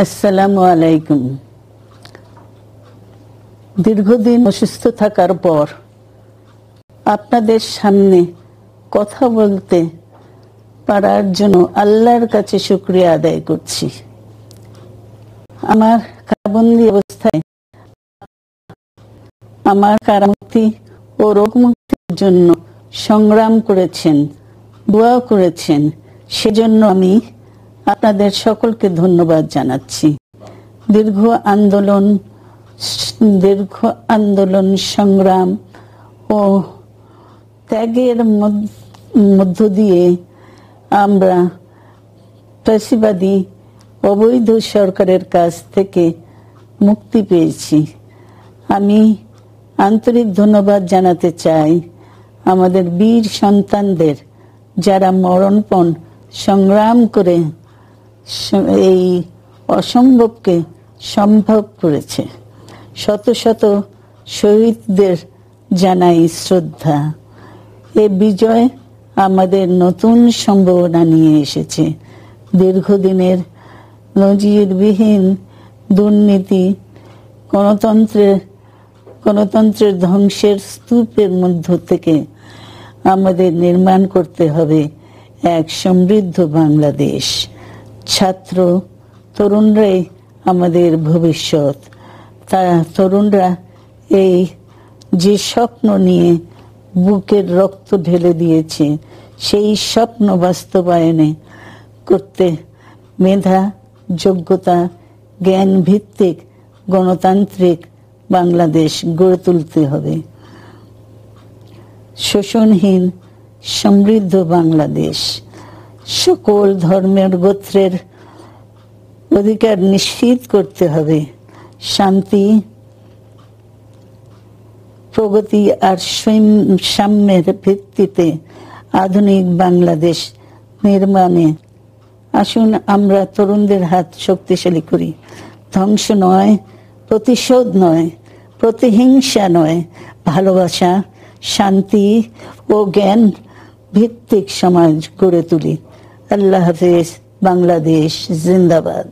আসসালামু আলাইকুম। দীর্ঘদিন অসুস্থ থাকার পর আপনাদের সামনে কথা বলতে পারার জন্য আল্লাহর কাছে শুকরিয়া আদায় করছি। আমার কারাবন্দী অবস্থায় আমার কারামুক্তি ও রোগমুক্তির জন্য সংগ্রাম করেছেন, দোয়া করেছেন, সেজন্য আমি আপনাদের সকলকে ধন্যবাদ জানাচ্ছি। দীর্ঘ আন্দোলন সংগ্রাম ও ত্যাগের মধ্য দিয়ে আমরা ফ্যাসিবাদী অবৈধ সরকারের কাছ থেকে মুক্তি পেয়েছি। আমি আন্তরিক ধন্যবাদ জানাতে চাই আমাদের বীর সন্তানদের, যারা মরণপণ সংগ্রাম করে এই অসম্ভবকে সম্ভব করেছে। শত শত শহীদদের জানাই শ্রদ্ধা। এ বিজয় আমাদের নতুন সম্ভাবনা নিয়ে এসেছে। দীর্ঘদিনের নজিরবিহীন দুর্নীতি, গণতন্ত্রের ধ্বংসের স্তূপের মধ্য থেকে আমাদের নির্মাণ করতে হবে এক সমৃদ্ধ বাংলাদেশ। ছাত্র তরুণরাই আমাদের ভবিষ্যৎ। তরুণরা এই যে স্বপ্ন নিয়ে বুকের রক্ত ঢেলে দিয়েছে, সেই স্বপ্ন বাস্তবায়নে করতে মেধা, যোগ্যতা, জ্ঞান ভিত্তিক গণতান্ত্রিক বাংলাদেশ গড়ে তুলতে হবে। শোষণহীন সমৃদ্ধ বাংলাদেশ। সকল ধর্মের গোত্রের অধিকার নিশ্চিত করতে হবে। শান্তি, প্রগতি আর সাম্যের ভিত্তিতে আধুনিক বাংলাদেশ নির্মাণে আসুন আমরা তরুণদের হাত শক্তিশালী করি। ধ্বংস নয়, প্রতিশোধ নয়, প্রতিহিংসা নয়, ভালোবাসা, শান্তি ও জ্ঞান ভিত্তিক সমাজ গড়ে তুলি। আল্লাহ হাফেজ। বাংলাদেশ জিন্দাবাদ।